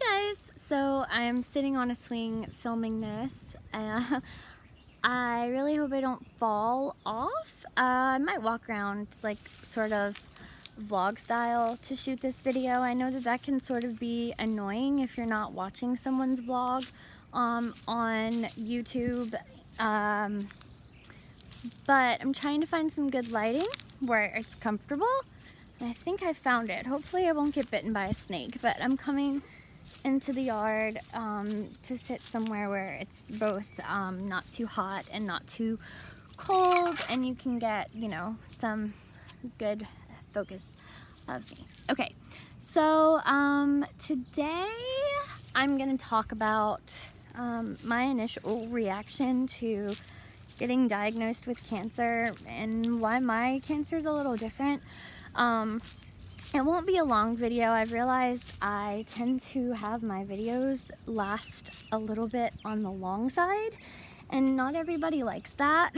Hey guys! So I'm sitting on a swing filming this. I really hope I don't fall off. I might walk around like sort of vlog style to shoot this video. I know that that can sort of be annoying if you're not watching someone's vlog on YouTube. But I'm trying to find some good lighting where it's comfortable. And I think I found it. Hopefully I won't get bitten by a snake, but I'm coming into the yard to sit somewhere where it's both not too hot and not too cold, and you can get, you know, some good focus of me. Okay, so today I'm gonna talk about my initial reaction to getting diagnosed with cancer and why my cancer is a little different. It won't be a long video. I've realized I tend to have my videos last a little bit on the long side, and not everybody likes that.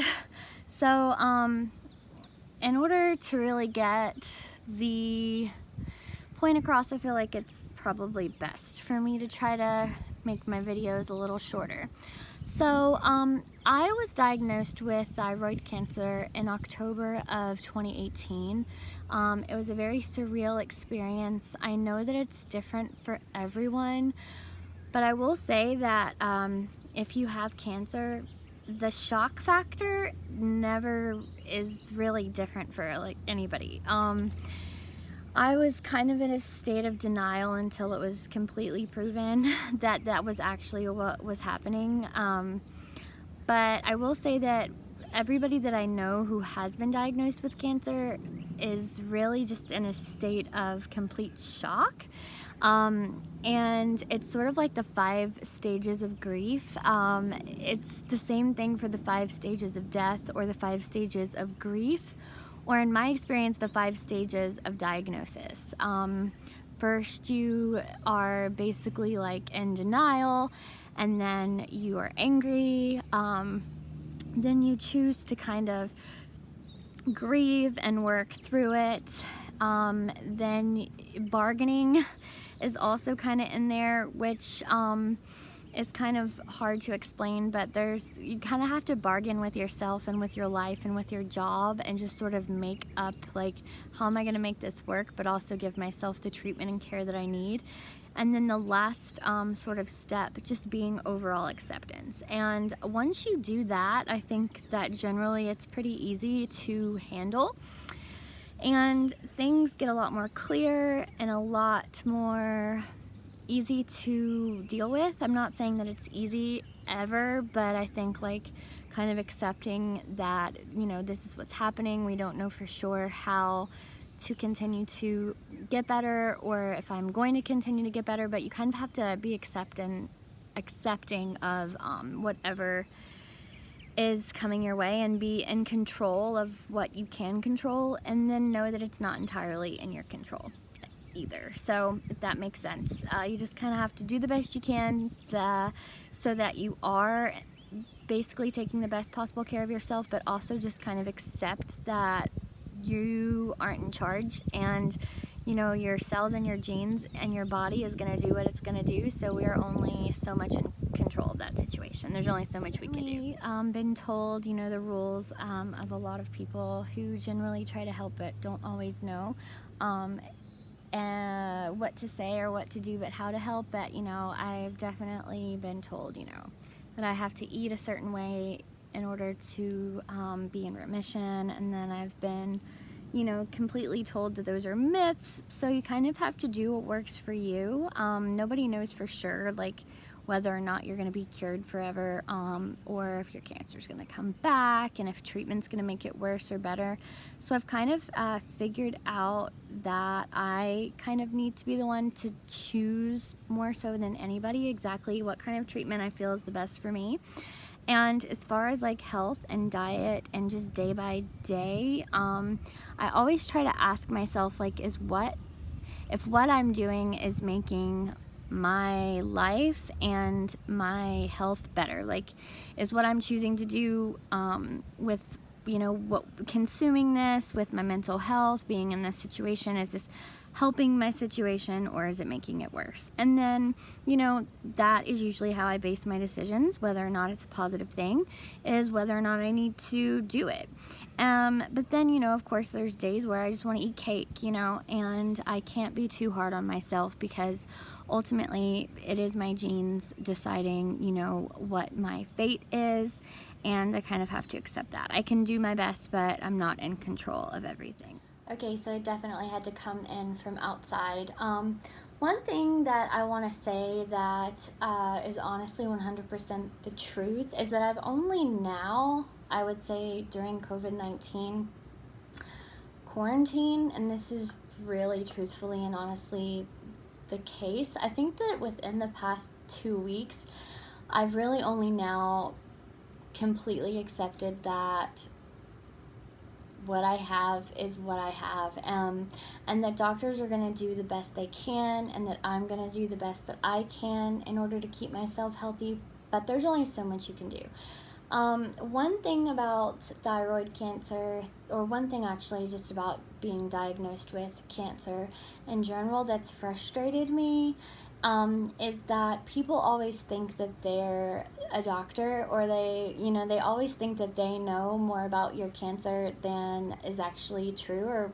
So in order to really get the point across, I feel like it's probably best for me to try to make my videos a little shorter. So I was diagnosed with thyroid cancer in October of 2018. It was a very surreal experience. I know that it's different for everyone, but I will say that if you have cancer, the shock factor never is really different for like anybody. I was kind of in a state of denial until it was completely proven that that was actually what was happening. But I will say that everybody that I know who has been diagnosed with cancer is really just in a state of complete shock. And it's sort of like the 5 stages of grief. It's the same thing for the 5 stages of death or the 5 stages of grief, or in my experience, the 5 stages of diagnosis. First, you are basically like in denial, and then you are angry. Then you choose to kind of grieve and work through it. Then bargaining is also kind of in there, which is kind of hard to explain, but you kind of have to bargain with yourself and with your life and with your job and just sort of make up, like, how am I going to make this work, but also give myself the treatment and care that I need. And then the last sort of step, just being overall acceptance. And once you do that, I think that generally it's pretty easy to handle. And things get a lot more clear and a lot more easy to deal with. I'm not saying that it's easy ever, but I think like kind of accepting that, you know, this is what's happening. We don't know for sure how to continue to get better or if I'm going to continue to get better, but you kind of have to be accepting of whatever is coming your way and be in control of what you can control, and then know that it's not entirely in your control either. So if that makes sense, you just kind of have to do the best you can so that you are basically taking the best possible care of yourself, but also just kind of accept that you aren't in charge, and you know, your cells and your genes and your body is going to do what it's going to do, so we are only so much in control of that situation. There's only so much we can do. Been told, you know, the rules of a lot of people who generally try to help but don't always know what to say or what to do, but how to help. But you know, I've definitely been told, you know, that I have to eat a certain way in order to be in remission, and then I've been, you know, completely told that those are myths. So you kind of have to do what works for you. Nobody knows for sure, like, whether or not you're going to be cured forever, or if your cancer is going to come back, and if treatment's going to make it worse or better. So I've kind of figured out that I kind of need to be the one to choose more so than anybody exactly what kind of treatment I feel is the best for me. And as far as like health and diet and just day by day, I always try to ask myself, like, if what I'm doing is making my life and my health better, like, is what I'm choosing to do with, you know, consuming this, with my mental health, being in this situation, is this helping my situation or is it making it worse? And then, that is usually how I base my decisions, whether or not it's a positive thing, is whether or not I need to do it. But then, of course, there's days where I just want to eat cake, and I can't be too hard on myself because ultimately it is my genes deciding, what my fate is, and I kind of have to accept that. I can do my best, but I'm not in control of everything. Okay, so I definitely had to come in from outside. One thing that I want to say that is honestly 100% the truth is that I've only now, I would say during COVID-19 quarantine, and this is really truthfully and honestly the case, I think that within the past 2 weeks, I've really only now completely accepted that what I have is what I have, and that doctors are going to do the best they can, and that I'm going to do the best that I can in order to keep myself healthy, but there's only so much you can do. One thing about thyroid cancer, or one thing actually just about being diagnosed with cancer in general that's frustrated me, is that people always think that they're a doctor, or they always think that they know more about your cancer than is actually true, or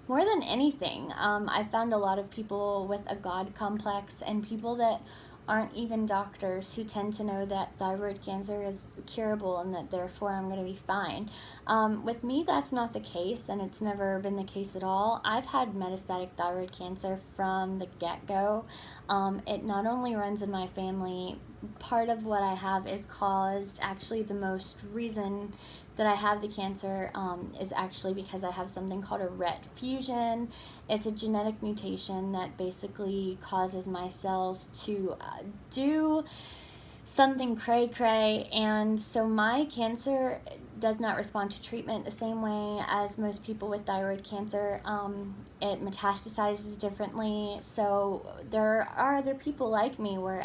more than anything. I found a lot of people with a God complex and people that aren't even doctors who tend to know that thyroid cancer is curable and that therefore I'm going to be fine. With me, that's not the case, and it's never been the case at all. I've had metastatic thyroid cancer from the get-go. It not only runs in my family, part of what I have is caused, actually the most reason that I have the cancer is actually because I have something called a RET fusion. It's a genetic mutation that basically causes my cells to do something cray-cray, and so my cancer does not respond to treatment the same way as most people with thyroid cancer. It metastasizes differently, so there are other people like me where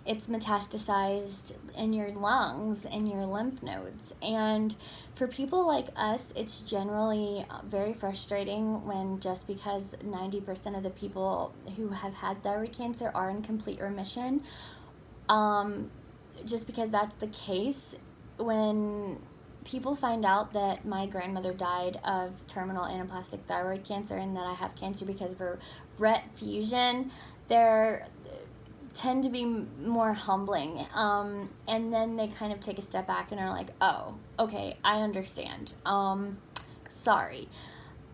it's metastasized in your lungs and your lymph nodes, and for people like us, it's generally very frustrating when, just because 90% of the people who have had thyroid cancer are in complete remission, just because that's the case, when people find out that my grandmother died of terminal anaplastic thyroid cancer and that I have cancer because of her RET fusion, they tend to be more humbling, and then they kind of take a step back and are like, oh, okay, I understand, sorry.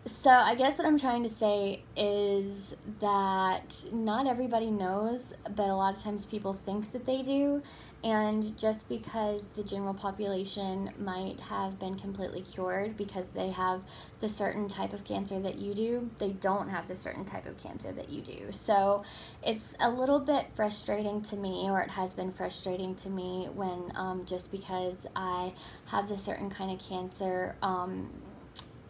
So I guess what I'm trying to say is that not everybody knows, but a lot of times people think that they do, and just because the general population might have been completely cured because they have the certain type of cancer that you do, they don't have the certain type of cancer that you do. So it's a little bit frustrating to me, or it has been frustrating to me, when just because I have the certain kind of cancer,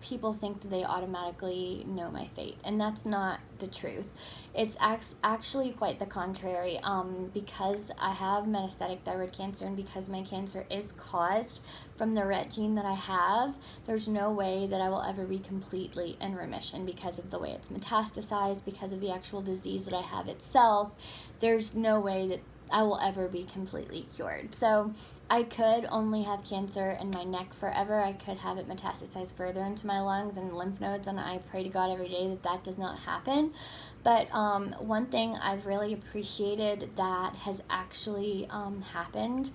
people think that they automatically know my fate, and that's not the truth. It's actually quite the contrary. Because I have metastatic thyroid cancer, and because my cancer is caused from the RET gene that I have, there's no way that I will ever be completely in remission because of the way it's metastasized, because of the actual disease that I have itself. There's no way that I will ever be completely cured. So I could only have cancer in my neck forever. I could have it metastasize further into my lungs and lymph nodes, and I pray to God every day that that does not happen. But one thing I've really appreciated that has actually happened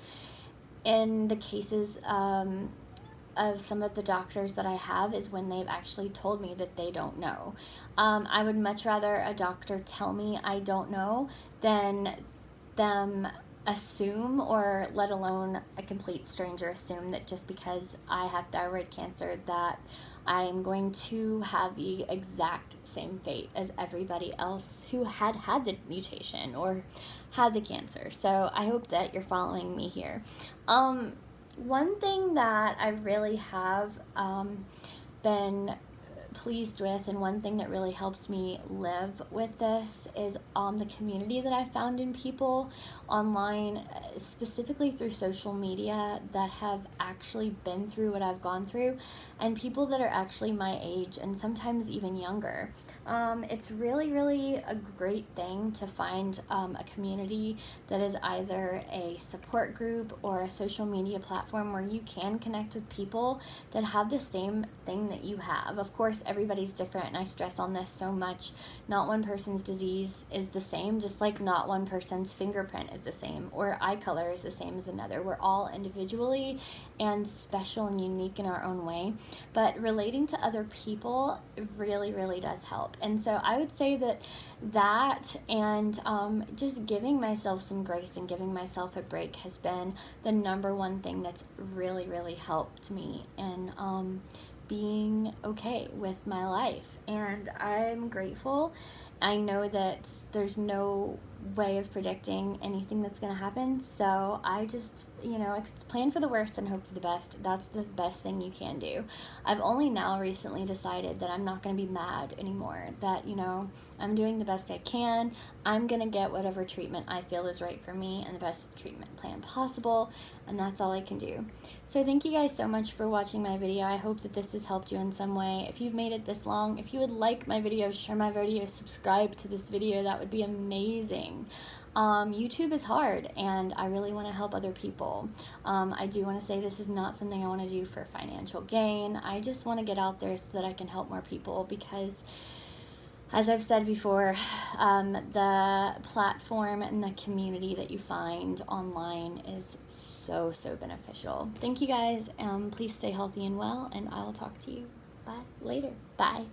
in the cases of some of the doctors that I have is when they've actually told me that they don't know. I would much rather a doctor tell me I don't know than them assume, or let alone a complete stranger assume, that just because I have thyroid cancer that I'm going to have the exact same fate as everybody else who had the mutation or had the cancer. So I hope that you're following me here. One thing that I really have been pleased with, and one thing that really helps me live with this, is the community that I found in people online, specifically through social media, that have actually been through what I've gone through, and people that are actually my age and sometimes even younger. It's really, really a great thing to find a community that is either a support group or a social media platform where you can connect with people that have the same thing that you have. Of course, everybody's different, and I stress on this so much. Not one person's disease is the same, just like not one person's fingerprint is the same or eye color is the same as another. We're all individually and special and unique in our own way. But relating to other people really, really does help. And so I would say that and just giving myself some grace and giving myself a break has been the number one thing that's really, really helped me in being okay with my life. And I'm grateful. I know that there's no way of predicting anything that's going to happen, so I just, plan for the worst and hope for the best. That's the best thing you can do. I've only now recently decided that I'm not going to be mad anymore, that, I'm doing the best I can. I'm going to get whatever treatment I feel is right for me and the best treatment plan possible, and that's all I can do. So thank you guys so much for watching my video. I hope that this has helped you in some way. If you've made it this long, if you would like my video, share my video, subscribe to this video, that would be amazing. YouTube is hard, and I really want to help other people. I do want to say this is not something I want to do for financial gain. I just want to get out there so that I can help more people, because as I've said before, the platform and the community that you find online is so, so beneficial. Thank you guys. Please stay healthy and well, and I will talk to you later. Bye.